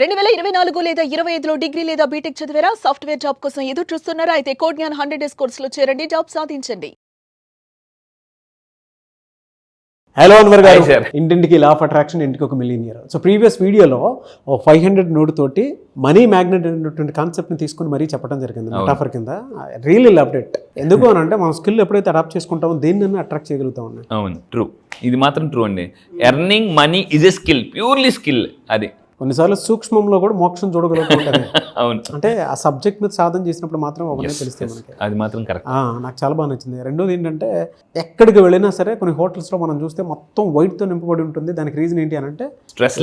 2024 లేదా 25లో డిగ్రీ లేదా బీటెక్ చదివారా? సాఫ్ట్వేర్ జాబ్ కోసం ఎదురు చూస్తున్నారా? అయితే కోడ్ జ్ఞాన్ 100 డేస్ కోర్సులో చేరండి, జాబ్ సాధించండి. హలో అన్వర్ గారు, ఇంటింటికి లా ఆఫ్ అట్రాక్షన్, ఇంటికి ఒక మిలియనియర్. సో ప్రీవియస్ వీడియోలో 500 నోట్ తోటి మనీ మ్యాగ్నెట్ అనేటువంటి కాన్సెప్ట్ని తీసుకుని మరీ చెప్పడం జరిగింది మెటాఫర్ కింద. Really loved it. ఎందుకు అని అంటే మనం స్కిల్ ఎప్పుడైతే అడాప్ట్ చేసుకుంటామో దేన్ని అట్రాక్ట్ చేయగలుగుతాం. అవును, ట్రూ. ఇది మాత్రం ట్రూ అండి. Earning money is a skill, purely skill. అది కొన్నిసార్లు సూక్ష్మంలో కూడా మోక్షం చూడగలుగుతుంది. అవును, అంటే ఆ సబ్జెక్ట్ మీద సాధన చేసినప్పుడు మాత్రం అవన్నీ తెలుస్తాయి మనకి. అది మాత్రం కరెక్ట్. నాకు చాలా బాగా నచ్చింది. రెండోది ఏంటంటే ఎక్కడికి వెళ్ళినా సరే కొన్ని హోటల్స్లో మనం చూస్తే మొత్తం వైట్తో నింపబడి ఉంటుంది. దానికి రీజన్ ఏంటి అని అంటే స్ట్రెస్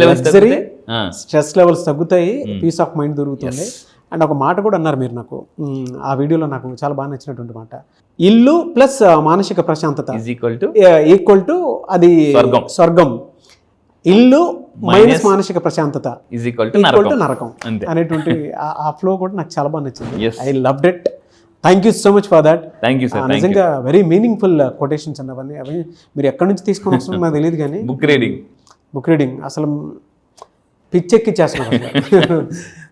లెవెల్స్ తగ్గుతాయి, పీస్ ఆఫ్ మైండ్ దొరుకుతుంది. అండ్ ఒక మాట కూడా అన్నారు మీరు నాకు ఆ వీడియోలో, నాకు చాలా బాగా నచ్చినటువంటి మాట. ఇల్లు ప్లస్ మానసిక ప్రశాంతత ఈక్వల్ టు అది స్వర్గం. ఇల్లు మైనస్ మానసిక ప్రశాంతత ఈజ్ ఈక్వల్ టు నరకం అనేటువంటి ఆ ఫ్లో కూడా నాకు చాలా బాగా నచ్చింది. I loved it. Thank you so much for that. నిజంగా వెరీ మీనింగ్ఫుల్ కొటేషన్స్ అండి అవన్నీ. అవి మీరు ఎక్కడి నుంచి తీసుకొని వస్తుందో నాకు తెలియదు, కానీ బుక్ రీడింగ్ అసలు పిచ్చెక్కిచ్చేస్తున్నారు.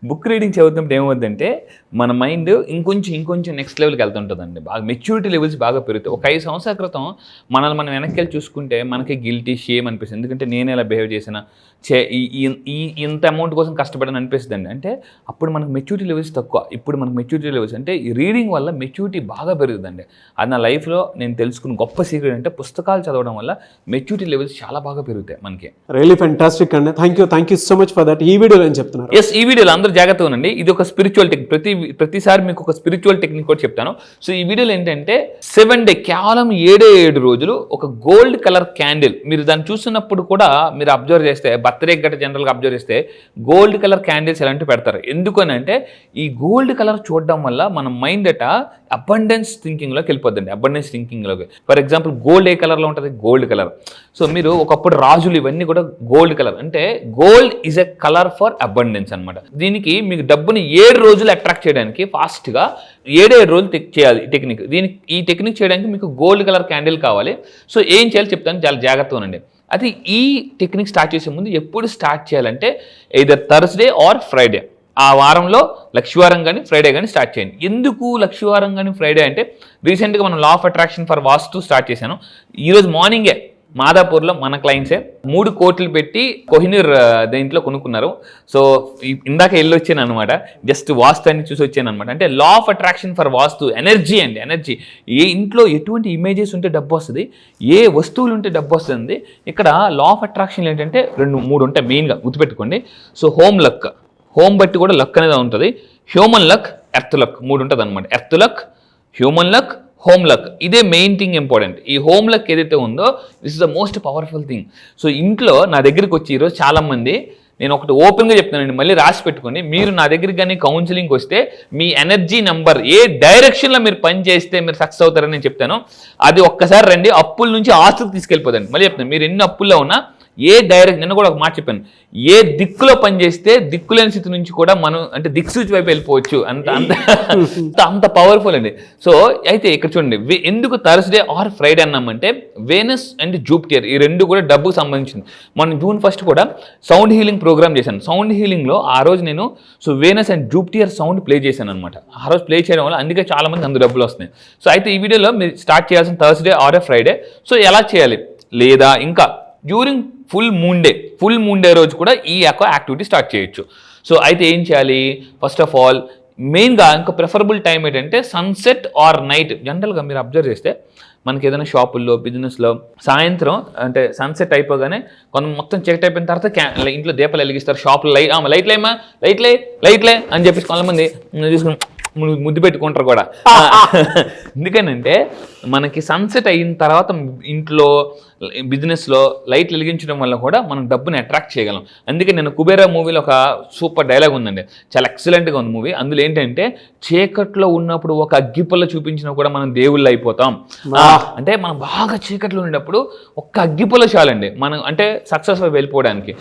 బుక్ రీడింగ్ చదువుతున్నప్పుడు ఏమవుతుందంటే మన మైండ్ ఇంకొంచెం నెక్స్ట్ లెవెల్కి వెళ్తుంటుందండి. బాగా మెచ్యూరిటీ లెవెల్స్ బాగా పెరుగుతాయి. ఒక 5 సంవత్సరాల క్రితం మనం వెనక్కి వెళ్ళి చూసుకుంటే మనకి గిల్టీ, షేమ్ అనిపిస్తుంది. ఎందుకంటే నేను ఎలా బిహేవ్ చేసినా, ఇంత అమౌంట్ కోసం కష్టపడని అనిపిస్తుంది అండి. అంటే అప్పుడు మనకు మెచ్యూరిటీ లెవెల్స్ తక్కువ, ఇప్పుడు మనకు మెచ్యూరిటీ లెవెల్స్ అంటే ఈ రీడింగ్ వల్ల మెచ్యూరిటీ బాగా పెరుగుతుందండి. అది నా లైఫ్లో నేను తెలుసుకున్న గొప్ప సీక్రెట్. అంటే పుస్తకాలు చదవడం వల్ల మెచ్యూరిటీ లెవెల్స్ చాలా బాగా పెరుగుతాయి మనకి. రియల్లీ ఫెంటాస్టిక్ అండి. Thank you so much for that. ఈ వీడియోలో ఏం చెప్తున్నారు? ఎస్, ఈ వీడియోలో అందరూ జాగ్రత్తగా ఉండండి. ఇది ఒక స్పిరిచువల్ టెక్నిక్. ప్రతిసారి మీకు ఒక స్పిరిచువల్ టెక్నిక్ కూడా చెప్తాను. సో ఈ వీడియోలో ఏంటంటే 7 డే, కేవలం 7 రోజులు ఒక గోల్డ్ కలర్ క్యాండిల్. మీరు దాన్ని చూస్తున్నప్పుడు కూడా మీరు అబ్జర్వ్ చేస్తే, బర్త్డే గట్ట జనరల్గా అబ్జర్వ్ చేస్తే గోల్డ్ కలర్ క్యాండిల్స్ ఎలాంటివి పెడతారు. ఎందుకని అంటే ఈ గోల్డ్ కలర్ చూడడం వల్ల మన మైండ్ అబండెన్స్ థింకింగ్లోకి వెళ్ళిపోద్దండి. అబండెన్స్ థింకింగ్లోకి ఫర్ ఎగ్జాంపుల్ గోల్డ్ ఏ కలర్లో ఉంటుంది? Gold colour. సో మీరు ఒకప్పుడు రాజులు ఇవన్నీ కూడా గోల్డ్ కలర్. అంటే gold is a colour for abundance అనమాట. దీనికి మీకు డబ్బుని 7 రోజులు అట్రాక్ట్ చేయడానికి ఫాస్ట్గా 7 రోజులు చేయాలి టెక్నిక్. ఈ టెక్నిక్ చేయడానికి మీకు గోల్డ్ కలర్ క్యాండిల్ కావాలి. సో ఏం చేయాలి చెప్తాను, చాలా జాగ్రత్తగా ఉండండి. అది ఈ టెక్నిక్ స్టార్ట్ చేసే ముందు ఎప్పుడు స్టార్ట్ చేయాలంటే ఎయిదర్ థర్స్డే ఆర్ ఫ్రైడే. ఆ వారంలో లక్షవారం కానీ ఫ్రైడే కానీ స్టార్ట్ చేయండి. ఎందుకు లక్షవారం కానీ ఫ్రైడే అంటే రీసెంట్గా మనం law of attraction for vastu start చేశాను. ఈరోజు మార్నింగే మాదాపూర్లో మన క్లయింట్సే 3 కోట్లు పెట్టి కోహినూర్ దేంట్లో కొనుక్కున్నారు. సో ఇందాక వెళ్ళొచ్చాను అనమాట, జస్ట్ వాస్తు అని చూసి వచ్చాను అనమాట. అంటే law of attraction for vastu energy అండి. ఎనర్జీ, ఏ ఇంట్లో ఎటువంటి ఇమేజెస్ ఉంటే డబ్బు వస్తుంది, ఏ వస్తువులు ఉంటే డబ్బు వస్తుంది. ఇక్కడ లా ఆఫ్ అట్రాక్షన్ ఏంటంటే 2-3 ఉంటాయి మెయిన్గా, గుర్తుపెట్టుకోండి. సో హోమ్ లక్, హోమ్ బట్టి కూడా లక్ అనేది ఉంటుంది. హ్యూమన్ లక్, ఎర్త్ లక్, 3 ఉంటుంది అనమాట. Earth luck, human luck, home luck. ఇదే మెయిన్ థింగ్ ఇంపార్టెంట్. ఈ హోమ్ లక్ ఏదైతే ఉందో this is the most powerful thing. So ఇంట్లో నా దగ్గరికి వచ్చి ఈరోజు చాలామంది, నేను ఒకటి ఓపెన్గా చెప్తున్నానండి, మళ్ళీ రాసి పెట్టుకోండి. మీరు నా దగ్గరికి కానీ కౌన్సిలింగ్కి వస్తే మీ ఎనర్జీ నెంబర్ ఏ డైరెక్షన్లో మీరు పని చేస్తే మీరు సక్సెస్ అవుతారని నేను చెప్తాను. అది ఒక్కసారి రండి, అప్పుల నుంచి ఆస్తులకు తీసుకెళ్ళిపోదండి. మళ్ళీ చెప్తాను, మీరు ఎన్ని అప్పుల్లో ఉన్నా ఏ డైరెక్ట్, నిన్న కూడా ఒక మాట చెప్పాను, ఏ దిక్కులో పనిచేస్తే దిక్కులేని స్థితి నుంచి కూడా మనం అంటే దిక్సూచి వైపు వెళ్ళిపోవచ్చు. అంత పవర్ఫుల్ అండి. సో అయితే ఇక్కడ చూడండి, ఎందుకు థర్స్డే ఆర్ ఫ్రైడే అన్నామంటే వేనస్ అండ్ జూపిటర్ ఈ 2 కూడా డబ్బుకు సంబంధించింది. మనం June 1 కూడా సౌండ్ హీలింగ్ ప్రోగ్రామ్ చేశాను. సౌండ్ హీలింగ్లో ఆ రోజు నేను Venus and Jupiter sound play చేశాను అనమాట. ఆ రోజు ప్లే చేయడం వల్ల అందుకే చాలా మంది అందులో డబ్బులు వస్తున్నాయి. సో అయితే ఈ వీడియోలో మీరు స్టార్ట్ చేయాల్సిన థర్స్డే ఆర్ ఫ్రైడే. సో ఎలా చేయాలి, లేదా ఇంకా డ్యూరింగ్ ఫుల్ మూన్ డే రోజు కూడా ఈ యాక్టివిటీ స్టార్ట్ చేయొచ్చు. సో అయితే ఏం చేయాలి, ఫస్ట్ ఆఫ్ ఆల్ మెయిన్గా ఇంకా ప్రిఫరబుల్ టైం ఏంటంటే సన్సెట్ ఆర్ నైట్. జనరల్గా మీరు అబ్జర్వ్ చేస్తే మనకి ఏదైనా షాపుల్లో, బిజినెస్లో సాయంత్రం అంటే సన్సెట్ అయిపోగానే కొంత మొత్తం చెక్ అయిపోయిన తర్వాత ఇంట్లో దీపాలు వెలిగిస్తారు. షాపులో లైట్లే అని చెప్పేసి కొంతమంది తీసుకుని ముద్దు పెట్టుకుంటారు కూడా. ఎందుకనంటే మనకి సన్సెట్ అయిన తర్వాత ఇంట్లో, బిజినెస్లో లైట్లు వెలిగించడం వల్ల కూడా మనం డబ్బుని అట్రాక్ట్ చేయగలం. అందుకే నేను కుబేరా మూవీలో ఒక సూపర్ డైలాగ్ ఉందండి, చాలా ఎక్సలెంట్గా ఉంది మూవీ. అందులో ఏంటంటే చీకట్లో ఉన్నప్పుడు ఒక అగ్గిపుల్ల చూపించినా కూడా మనం దేవుళ్ళు అయిపోతాం. అంటే మనం బాగా చీకట్లో ఉండేటప్పుడు ఒక్క అగ్గిపుల్ల చాలండి మనం అంటే సక్సెస్ వెళ్ళిపోవడానికి.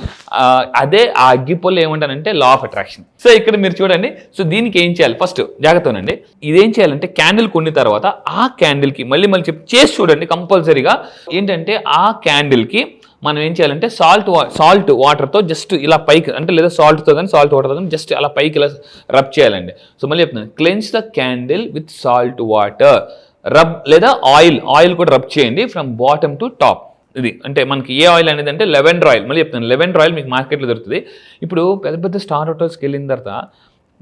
అదే ఆ అగ్గిపుల్ల ఏమంటానంటే లా ఆఫ్ అట్రాక్షన్. సో ఇక్కడ మీరు చూడండి. సో దీనికి ఏం చేయాలి, ఫస్ట్ జాగ్రత్తనండి, ఇదేం చేయాలంటే క్యాండిల్ కొన్ని తర్వాత ఆ క్యాండిల్కి మళ్ళీ చేసి చూడండి కంపల్సరీగా. ఏంటంటే ఆ క్యాండిల్కి మనం ఏం చేయాలంటే సాల్ట్ వాటర్తో జస్ట్ ఇలా పైకి అంటే లేదా సాల్ట్తో కానీ సాల్ట్ వాటర్తో కానీ జస్ట్ అలా పైకి ఇలా రబ్ చేయాలండి. సో మళ్ళీ చెప్తున్నాను, cleanse the candle with salt water, rub లేదా ఆయిల్ కూడా రబ్ చేయండి ఫ్రమ్ బాటమ్ టు టాప్. ఇది అంటే మనకి ఏ ఆయిల్ అనేది అంటే లెవెండర్ ఆయిల్. మళ్ళీ చెప్తాను, లెవెండర్ ఆయిల్ మీకు మార్కెట్లో దొరుకుతుంది. ఇప్పుడు పెద్ద పెద్ద స్టార్ హోటల్స్కి వెళ్ళిన తర్వాత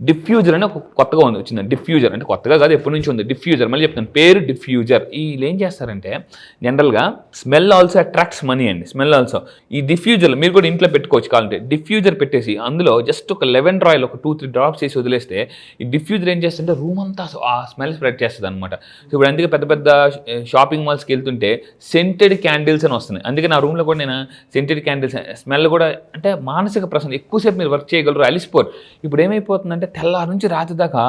డిఫ్యూజర్ అని ఒక కొత్తగా వచ్చింది. డిఫ్యూజర్ అంటే కొత్తగా కాదు, ఎప్పటి నుంచి ఉంది డిఫ్యూజర్. మళ్ళీ చెప్తాను, పేరు డిఫ్యూజర్. వీళ్ళు ఏం చేస్తారంటే జనరల్గా స్మెల్ ఆల్సో అట్రాక్ట్స్ మనీ అండి. స్మెల్ ఆల్సో ఈ డిఫ్యూజర్ మీరు కూడా ఇంట్లో పెట్టుకోవచ్చు కావాలంటే. డిఫ్యూజర్ పెట్టేసి అందులో జస్ట్ ఒక లెవెండర్ ఆయిల్ ఒక 2-3 డ్రాప్స్ చేసి వదిలేస్తే ఈ డిఫ్యూజర్ ఏం చేస్తుంటే రూమ్ అంతా ఆ స్మెల్ స్ప్రెడ్ చేస్తుంది అనమాట. సో ఇప్పుడు అందుకే పెద్ద పెద్ద షాపింగ్ మాల్స్కి వెళ్తుంటే సెంటెడ్ క్యాండిల్స్ అని వస్తున్నాయి. అందుకే నా రూమ్లో కూడా నేను సెంటెడ్ క్యాండిల్స్ స్మెల్ కూడా అంటే మానసిక ప్రశాంతత, ఎక్కువసేపు మీరు వర్క్ చేయగలరు, అలిసిపోరు. ఇప్పుడు ఏమైపోతుందంటే తెల్లారి నుంచి రాత్రి దాకా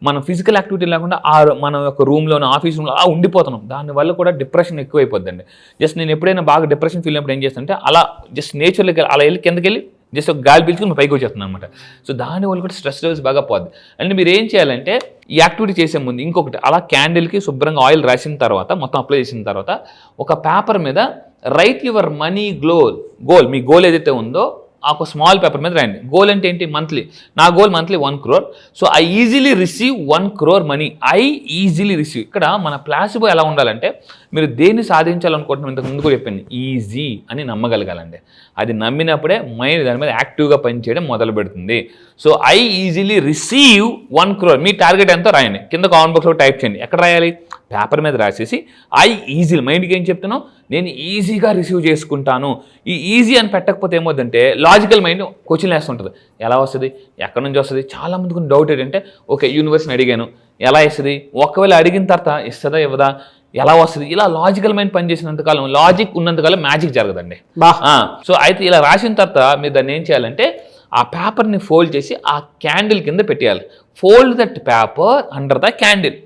మనం ఫిజికల్ యాక్టివిటీ లేకుండా మన యొక్క రూమ్లోనో ఆఫీస్ రూమ్లో అలా ఉండిపోతున్నాం. దానివల్ల కూడా డిప్రెషన్ ఎక్కువైపోద్దండి. జస్ట్ నేను ఎప్పుడైనా బాగా డిప్రెషన్ ఫీల్ అయినప్పుడు ఏం చేస్తానంటే అలా జస్ట్ నేచర్లోకి అలా వెళ్ళి కిందకి వెళ్ళి జస్ట్ ఒక గాలి పీల్చుకుని పైకి వచ్చేస్తున్నాను అనమాట. సో దానివల్ల కూడా స్ట్రెస్ లెవెల్స్ బాగా పోద్ది. అంటే మీరు ఏం చేయాలంటే ఈ యాక్టివిటీ చేసే ముందు ఇంకొకటి అలా క్యాండిల్కి శుభ్రంగా ఆయిల్ రాసిన తర్వాత మొత్తం అప్లై చేసిన తర్వాత ఒక పేపర్ మీద right your money goal, me goal ఏదైతే ఉందో ఒక స్మాల్ పేపర్ మీద రాయండి. గోల్ అంటే ఏంటి? మంత్లీ. నా goal monthly 1 crore. So I easily receive 1 crore money. I easily receive. ఇక్కడ మన ప్లాసిబో ఎలా ఉండాలంటే మీరు దేన్ని సాధించాలనుకుంటున్నాం ఇంతకు ముందు కూడా చెప్పాను, ఈజీ అని నమ్మగలగాలండి. అది నమ్మినప్పుడే మైండ్ దాని మీద యాక్టివ్గా పనిచేయడం మొదలు పెడుతుంది. So I easily receive 1 crore. Me target ఎంతో రాయండి, కింద కామెంట్ బాక్స్లో టైప్ చేయండి. ఎక్కడ రాయాలి? పేపర్ మీద రాసేసి ఐ ఈజీలీ, మైండ్కి ఏం చెప్తున్నావు, నేను ఈజీగా రిసీవ్ చేసుకుంటాను. ఈ ఈజీ అని పెట్టకపోతే ఏమవుతుందంటే లాజికల్ మైండ్ క్వశ్చన్ వేస్తుంటుంది. ఎలా వస్తుంది, ఎక్కడి నుంచి వస్తుంది? చాలా మందికి డౌట్ ఏంటంటే ఓకే యూనివర్స్ని అడిగాను ఎలా ఇస్తుంది, ఒకవేళ అడిగిన తర్వాత ఇస్తుందా ఇవ్వదా, ఎలా వస్తుంది, ఇలా లాజికల్ మైండ్ పనిచేసినంతకాలం, లాజిక్ ఉన్నంతకాలం మ్యాజిక్ జరగదండి. సో అయితే ఇలా రాసిన తర్వాత మీరు దాన్ని ఏం చేయాలంటే ఆ పేపర్ని ఫోల్డ్ చేసి ఆ క్యాండిల్ కింద పెట్టేయాలి. Fold that paper under the candle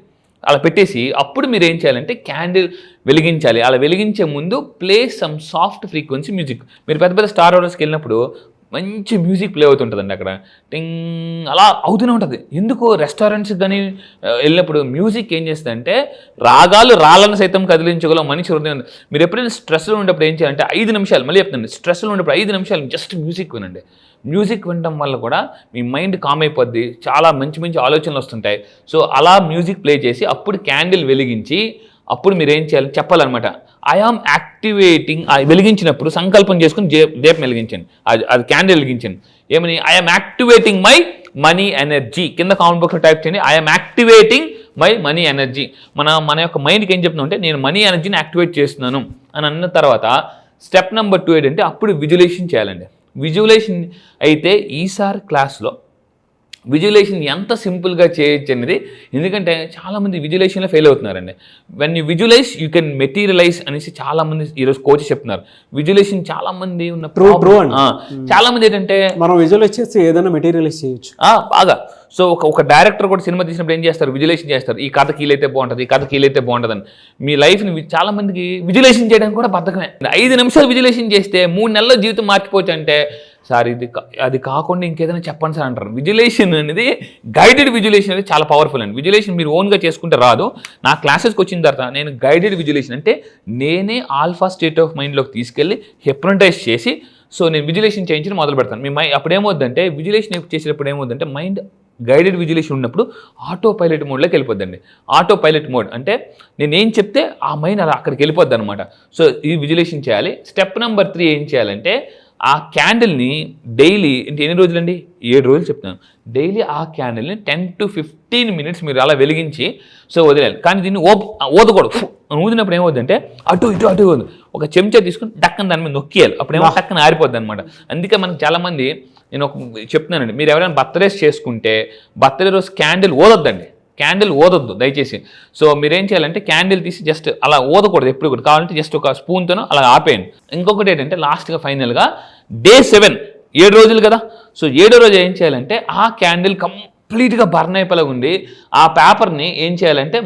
అలా పెట్టేసి అప్పుడు మీరు ఏం చేయాలంటే క్యాండిల్ వెలిగించాలి. అలా వెలిగించే ముందు play some soft frequency music. మీరు పెద్ద పెద్ద స్టార్ హోటల్స్కి వెళ్ళినప్పుడు మంచి మ్యూజిక్ ప్లే అవుతుంటుందండి అక్కడ, టింగ్ అలా అవుతూనే ఉంటుంది. ఎందుకు రెస్టారెంట్స్కి కానీ వెళ్ళినప్పుడు మ్యూజిక్ ఏం చేస్తుందంటే రాగాలు రాళ్ళను సైతం కదిలించగల మనిషి హృదయం. మీరు ఎప్పుడైనా స్ట్రెస్లో ఉండేటప్పుడు ఏం చేయాలంటే 5 నిమిషాలు, మళ్ళీ చెప్తాను, స్ట్రెస్లో ఉండేటప్పుడు 5 నిమిషాలు జస్ట్ మ్యూజిక్ వినండి. మ్యూజిక్ వినడం వల్ల కూడా మీ మైండ్ కామ్ అయిపోద్ది, చాలా మంచి మంచి ఆలోచనలు వస్తుంటాయి. సో అలా మ్యూజిక్ ప్లే చేసి అప్పుడు క్యాండిల్ వెలిగించి అప్పుడు మీరు ఏం చేయాలి చెప్పాలన్నమాట. ఐఆమ్ యాక్టివేటింగ్, వెలిగించినప్పుడు సంకల్పం చేసుకుని దీపం వెలిగించండి, అది క్యాండిల్ వెలిగించండి. ఏమని? I am activating my money energy. కింద కామెంట్ బాక్స్లో టైప్ చేయండి, I am activating my money energy. మన యొక్క మైండ్కి ఏం చెప్తున్నాం అంటే నేను మనీ ఎనర్జీని యాక్టివేట్ చేస్తున్నాను అని అన్న తర్వాత స్టెప్ నెంబర్ 2 ఏంటంటే అప్పుడు విజువలైజేషన్ చేయాలండి. విజువలైజేషన్ అయితే ఈసారి క్లాస్లో విజువలైజేషన్ ఎంత సింపుల్గా చేయొచ్చు అనేది, ఎందుకంటే చాలామంది విజువలైజేషన్లో ఫెయిల్ అవుతున్నారండి. When you visualise you can materialise అనేసి చాలామంది ఈరోజు కోచెస్ చెప్తున్నారు. విజువలైజేషన్ చాలామంది ఉన్న చాలామంది ఏంటంటే మనం విజువలైజ్ చేస్తే ఏదైనా మెటీరియలైజ్ చేయొచ్చు బాగా. సో ఒక డైరెక్టర్ కూడా సినిమా తీసినప్పుడు ఏం చేస్తారు? విజువలైజేషన్ చేస్తారు. ఈ కథకి వీలైతే బాగుంటుంది, ఈ కథకి వీలైతే బాగుంటుందని. మీ లైఫ్ని చాలా మందికి విజువలైజేషన్ చేయడానికి కూడా బద్ధకమే. 5 నిమిషాలు విజువలైజేషన్ చేస్తే 3 నెలల్లో జీవితం మార్చిపోవచ్చు అంటే సార్ అది కాకుండా ఇంకేదైనా చెప్పండి సార్ అంటారు. విజువలైజేషన్ అనేది గైడెడ్ విజువలైజేషన్ అనేది చాలా పవర్ఫుల్ అండి. విజువలైజేషన్ మీరు ఓన్గా చేసుకుంటే రాదు. నా క్లాసెస్కి వచ్చిన తర్వాత నేను గైడెడ్ విజువలైజేషన్ అంటే నేనే ఆల్ఫా స్టేట్ ఆఫ్ మైండ్లోకి తీసుకెళ్ళి హిప్నటైజ్ చేసి సో నేను విజువలైజేషన్ చేయించడం మొదలు పెడతాను. మీ మైండ్ అప్పుడు ఏమవుద్దంటే విజువలైజేషన్ చేసేటప్పుడు ఏమవుద్దంటే మైండ్ గైడెడ్ విజువలైజేషన్ ఉన్నప్పుడు ఆటో పైలట్ మోడ్లోకి వెళ్ళిపోద్దండి. ఆటో పైలట్ మోడ్ అంటే నేనేం చెప్తే ఆ మైండ్ అలా అక్కడికి వెళ్ళిపోద్ది అనమాట. సో ఈ విజువలైజేషన్ చేయాలి. స్టెప్ నెంబర్ 3 ఏం చేయాలంటే ఆ క్యాండిల్ని డైలీ అంటే ఎన్ని రోజులండి? 7 రోజులు చెప్తాను. డైలీ ఆ క్యాండిల్ని 10 to 15 minutes మీరు అలా వెలిగించి సో వదిలేయాలి. కానీ దీన్ని ఊదకూడదు. ఊదినప్పుడు ఏమవుతుందంటే అటు ఇటు ఒక చెంచా తీసుకుని టక్కన దాని మీద నొక్కియాలి. అప్పుడేమో టక్కన ఆరిపోద్ది అనమాట. అందుకే మనకు చాలామంది నేను చెప్తున్నానండి, మీరు ఎవరైనా బర్త్డేస్ చేసుకుంటే బర్త్డే రోజు క్యాండిల్ ఊదొద్దండి, క్యాండిల్ ఊదొద్దు దయచేసి. సో మీరేం చేయాలంటే క్యాండిల్ తీసి జస్ట్ అలా ఊదకూడదు ఎప్పుడు కూడా. కావాలంటే జస్ట్ ఒక స్పూన్తోనో అలా ఆపేయండి. ఇంకొకటి ఏంటంటే లాస్ట్గా ఫైనల్గా డే 7 7 రోజులు కదా. సో 7వ రోజు ఏం చేయాలంటే ఆ క్యాండిల్ కంప్లీట్గా బర్న్ అయిపోయేలా ఉండి ఆ పేపర్ని ఏం చేయాలంటే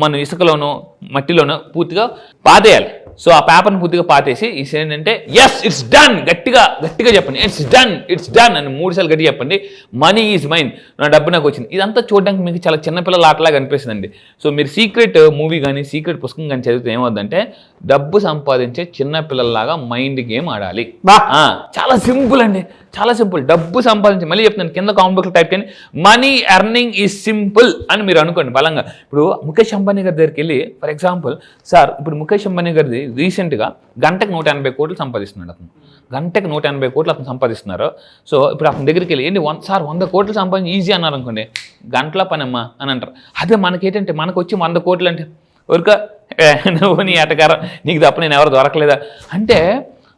మనం ఇసుకలోనో మట్టిలోనో పూర్తిగా పాతేయాలి. సో ఆ పేపర్ని పూర్తిగా పాతేసి ఏంటంటే ఎస్ ఇట్స్ డన్ గట్టిగా చెప్పండి, ఇట్స్ డన్ అని 3 సార్లు గట్టిగా చెప్పండి. మనీ ఈజ్ మైన్, నా డబ్బు నాకు వచ్చింది. ఇదంతా చూడడానికి మీకు చాలా చిన్నపిల్లల ఆటలాగా అనిపిస్తుందండి. సో మీరు సీక్రెట్ మూవీ కానీ సీక్రెట్ పుస్తకం కానీ చదివితే ఏమవుతుందంటే డబ్బు సంపాదించే చిన్నపిల్లల్లాగా మైండ్ గేమ్ ఆడాలి. చాలా సింపుల్ అండి, చాలా సింపుల్. డబ్బు సంపాదించి, మళ్ళీ చెప్తున్నాను, కింద కామెంట్ బాక్స్లో టైప్ చేయండి, మనీ ఎర్నింగ్ ఈజ్ సింపుల్ అని మీరు అనుకోండి బలంగా. ఇప్పుడు ముఖేష్ అంబానీ గారి దగ్గరికి వెళ్ళి ఫర్ ఎగ్జాంపుల్, సార్ ఇప్పుడు ముఖేష్ అంబానీ గారిది రీసెంట్గా గంటకు 180 కోట్లు సంపాదిస్తున్నాడు అతను. గంటకు 180 కోట్లు అతను సంపాదిస్తున్నారు. సో ఇప్పుడు అతని దగ్గరికి వెళ్ళి ఏంటి సార్ 100 కోట్లు సంపాదించి ఈజీ అన్నారు అనుకోండి, గంటల పనమ్మా అని అంటారు. అదే మనకేంటంటే మనకు వచ్చి 100 కోట్లు అంటే ఊరిక నువ్వు నీ ఎటకారం, నీకు తప్ప నేను ఎవరు దొరకలేదా అంటే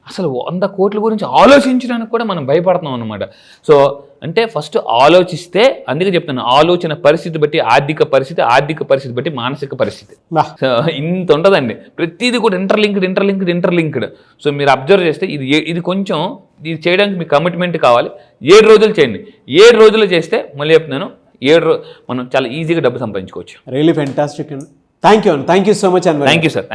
అసలు 100 కోట్ల గురించి ఆలోచించడానికి కూడా మనం భయపడుతున్నాం అనమాట. సో అంటే ఫస్ట్ ఆలోచిస్తే, అందుకే చెప్తాను, ఆలోచన పరిస్థితి బట్టి ఆర్థిక పరిస్థితి బట్టి మానసిక పరిస్థితి. సో ఇంత ఉంటుందండి, ప్రతిదీ కూడా ఇంటర్లింక్డ్. సో మీరు అబ్జర్వ్ చేస్తే ఇది కొంచెం ఇది చేయడానికి మీకు కమిట్మెంట్ కావాలి. 7 రోజులు చేయండి. 7 రోజులు చేస్తే మళ్ళీ చెప్తున్నాను, మనం చాలా ఈజీగా డబ్బు సంపాదించుకోవచ్చు. రియలీ ఫెంటాస్టిక్ అండి. Thank you so much. Thank you sir.